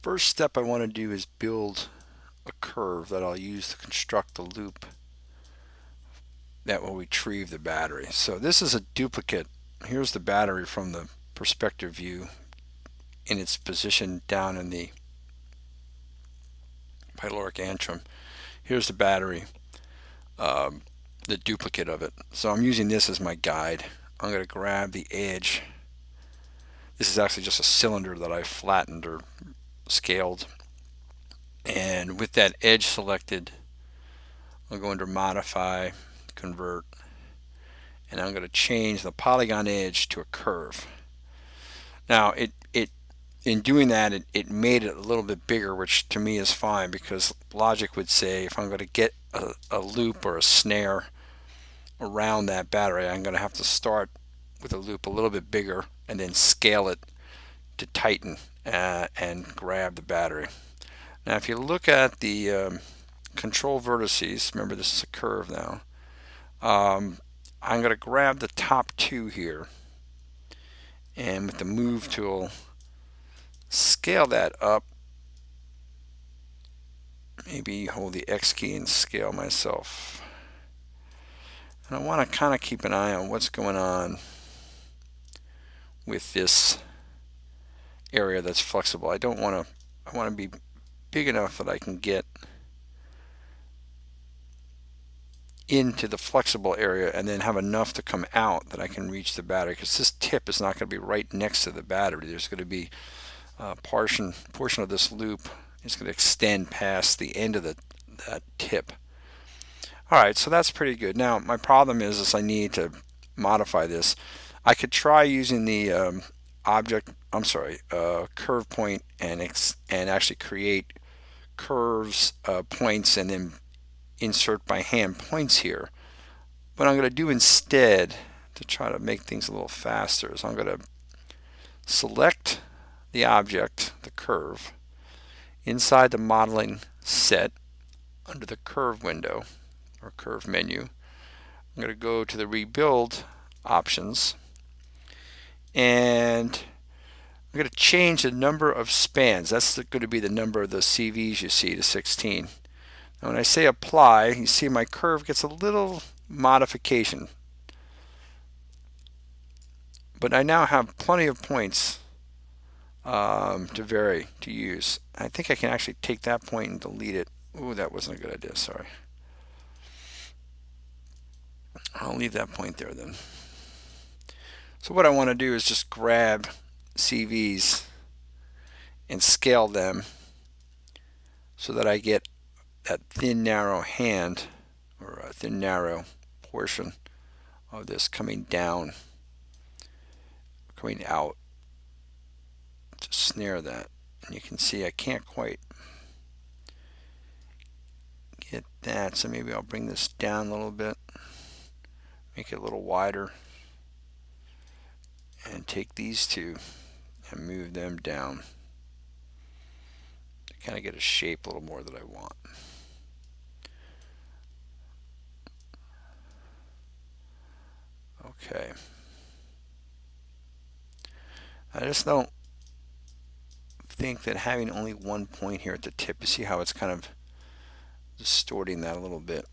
first step I want to do is build a curve that I'll use to construct the loop that will retrieve the battery. So this is a duplicate. Here's the battery from the perspective view in its position down in the pyloric antrum. Here's the battery, the duplicate of it. So I'm using this as my guide. I'm going to grab the edge. This is actually just a cylinder that I flattened or scaled. And with that edge selected, I'll go under Modify, Convert, and I'm going to change the polygon edge to a curve. Now, in doing that, it made it a little bit bigger, which to me is fine, because logic would say if I'm going to get a loop or a snare around that battery, I'm going to have to start with a loop a little bit bigger and then scale it to tighten and grab the battery. Now, if you look at the control vertices, remember this is a curve now, I'm going to grab the top two here, and with the move tool, scale that up. Maybe hold the X key and scale myself. And I want to kind of keep an eye on what's going on with this area that's flexible. I want to be big enough that I can get into the flexible area and then have enough to come out that I can reach the battery, because this tip is not going to be right next to the battery. There's going to be a portion of this loop is going to extend past the end of that tip. Alright, so that's pretty good. Now my problem is I need to modify this. I could try using the curve point and actually create curves, points, and then insert by hand points here. What I'm going to do instead, to try to make things a little faster, is I'm going to select the object, the curve, inside the modeling set under the curve window or curve menu. I'm going to go to the rebuild options, and I'm going to change the number of spans. That's going to be the number of the CVs you see to 16. Now when I say apply, you see my curve gets a little modification, but I now have plenty of points to use. I think I can actually take that point and delete it. Ooh, that wasn't a good idea, sorry. I'll leave that point there then. So what I want to do is just grab CVs and scale them so that I get that thin narrow hand, or a thin narrow portion of this coming down, coming out to snare that. And you can see I can't quite get that, so maybe I'll bring this down a little bit, make it a little wider, and take these two and move them down to kind of get a shape a little more that I want. Okay. I just don't think that having only one point here at the tip, you see how it's kind of distorting that a little bit,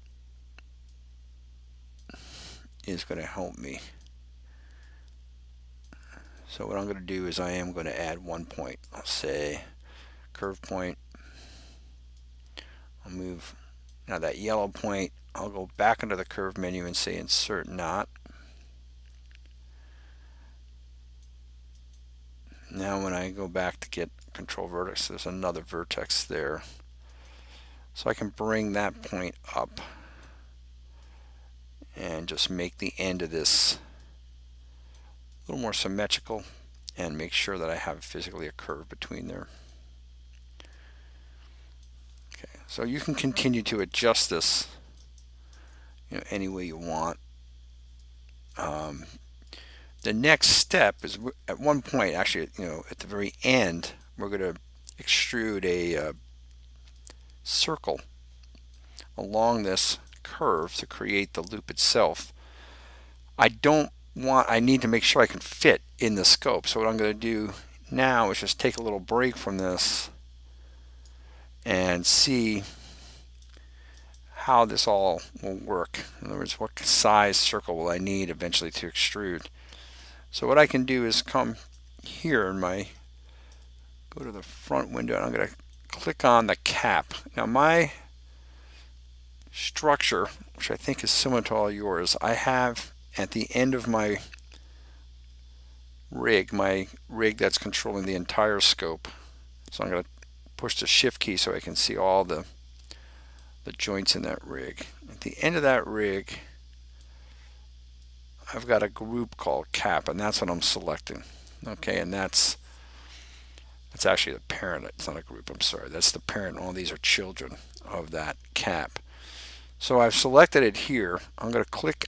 is going to help me. So what I'm going to do is I am going to add one point. I'll say curve point. I'll move now that yellow point. I'll go back into the curve menu and say insert knot. Now when I go back to get control vertex, there's another vertex there. So I can bring that point up and just make the end of this a little more symmetrical and make sure that I have physically a curve between there. Okay, so you can continue to adjust this, any way you want. The next step is, at one point, actually, at the very end, we're going to extrude a circle along this curve to create the loop itself. I need to make sure I can fit in the scope. So what I'm going to do now is just take a little break from this and see how this all will work. In other words, what size circle will I need eventually to extrude. So what I can do is come here in my, go to the front window, and I'm going to click on the cap. Now my structure, which I think is similar to all yours, I have at the end of my rig that's controlling the entire scope. So I'm going to push the shift key so I can see all the joints in that rig. At the end of that rig, I've got a group called cap, and that's what I'm selecting. Okay, and that's actually the parent. It's not a group, I'm sorry. That's the parent. All these are children of that cap. So I've selected it here. I'm going to click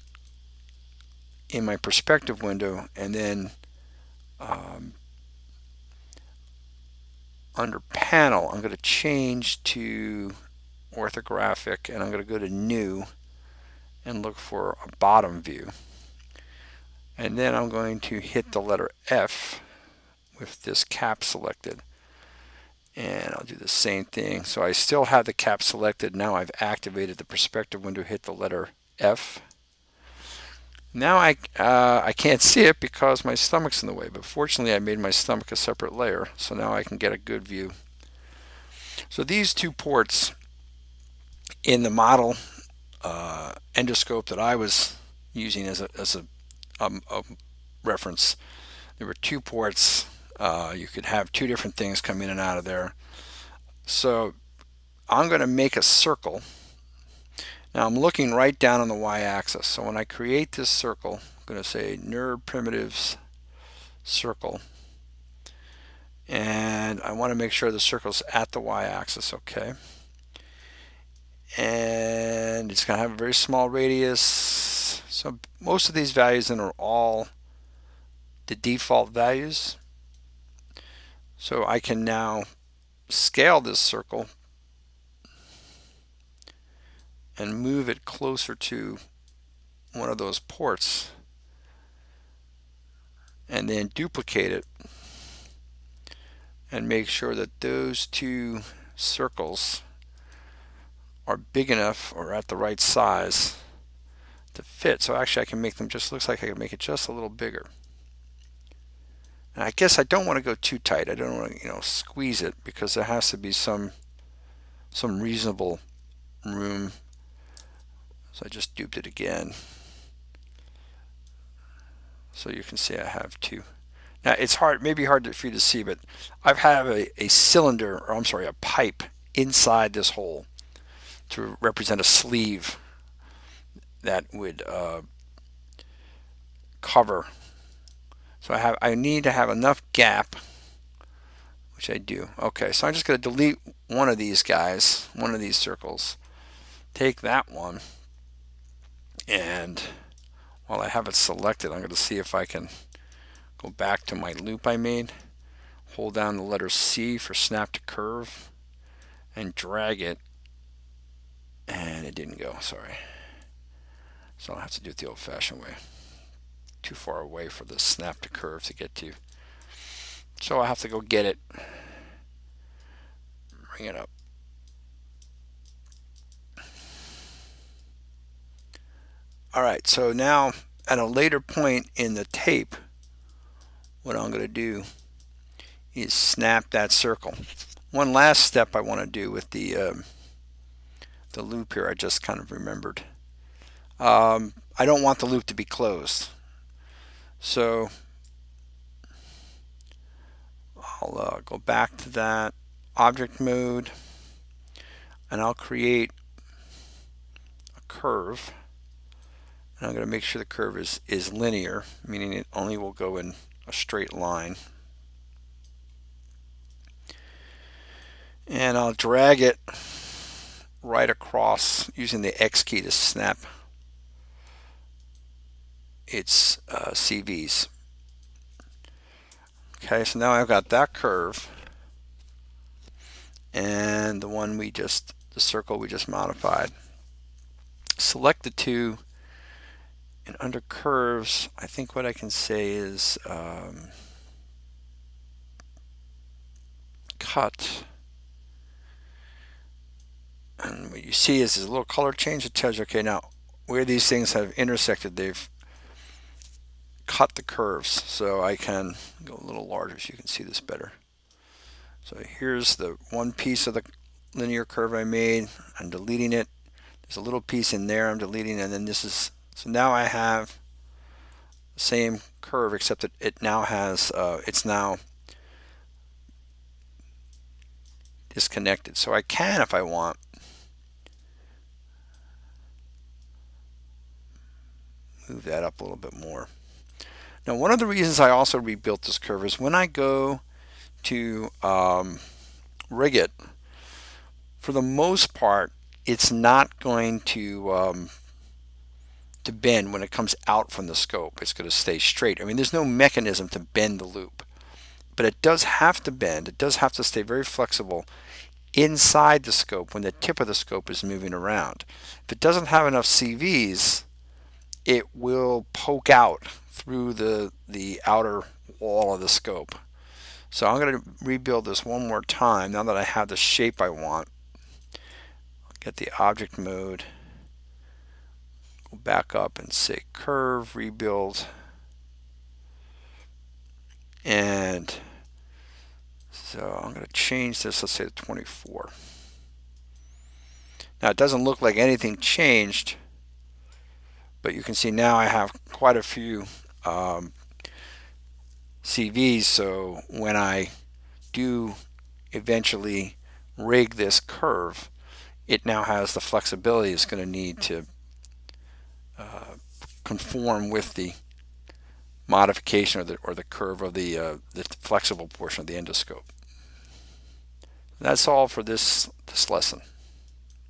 in my perspective window, and then under panel, I'm going to change to orthographic, and I'm going to go to new and look for a bottom view. And then I'm going to hit the letter F with this cap selected. And I'll do the same thing. So I still have the cap selected. Now I've activated the perspective window, hit the letter F. Now I can't see it because my stomach's in the way, but fortunately I made my stomach a separate layer, so now I can get a good view. So these two ports in the model endoscope that I was using as a reference, there were two ports. You could have two different things come in and out of there. So I'm going to make a circle. Now I'm looking right down on the y-axis. So when I create this circle, I'm going to say nerd primitives circle. And I want to make sure the circle's at the y-axis, okay? And it's going to have a very small radius. So most of these values then are all the default values. So I can now scale this circle and move it closer to one of those ports, and then duplicate it and make sure that those two circles are big enough or at the right size to fit. So actually I can make them, just looks like I can make it just a little bigger. And I guess I don't want to go too tight. I don't want to, squeeze it, because there has to be some reasonable room. So I just duped it again. So you can see I have two. Now it's hard, maybe hard for you to see, but I have a cylinder, or I'm sorry, a pipe inside this hole to represent a sleeve that would cover. So I need to have enough gap, which I do. Okay, so I'm just going to delete one of these guys, one of these circles. Take that one, and while I have it selected, I'm going to see if I can go back to my loop I made, hold down the letter C for snap to curve, and drag it, and it didn't go, sorry. So I'll have to do it the old-fashioned way. Too far away for the snap to curve to get to. So I'll have to go get it, bring it up. Alright, so now at a later point in the tape, what I'm going to do is snap that circle. One last step I want to do with the loop here, I just kind of remembered. I don't want the loop to be closed. So I'll go back to that object mode, and I'll create a curve. And I'm going to make sure the curve is linear, meaning it only will go in a straight line. And I'll drag it right across using the X key to snap its CVs. Okay, so now I've got that curve and the circle we just modified. Select the two, and under curves, I think what I can say is cut see is this little color change. It tells you, okay, now where these things have intersected, they've cut the curves. So I can go a little larger so you can see this better. So here's the one piece of the linear curve I made. I'm deleting it. There's a little piece in there I'm deleting, and then this is, so now I have the same curve except that it now has, it's now disconnected. So I can, if I want, move that up a little bit more. Now, one of the reasons I also rebuilt this curve is when I go to rig it, for the most part, it's not going to bend when it comes out from the scope. It's going to stay straight. I mean, there's no mechanism to bend the loop, but it does have to bend. It does have to stay very flexible inside the scope when the tip of the scope is moving around. If it doesn't have enough CVs, it will poke out through the outer wall of the scope. So I'm going to rebuild this one more time now that I have the shape I want. I'll get the object mode, go back up and say curve, rebuild, and so I'm going to change this, let's say to 24. Now it doesn't look like anything changed, but you can see now I have quite a few CVs, so when I do eventually rig this curve, it now has the flexibility it's going to need to conform with the modification or the curve of the flexible portion of the endoscope. That's all for this lesson.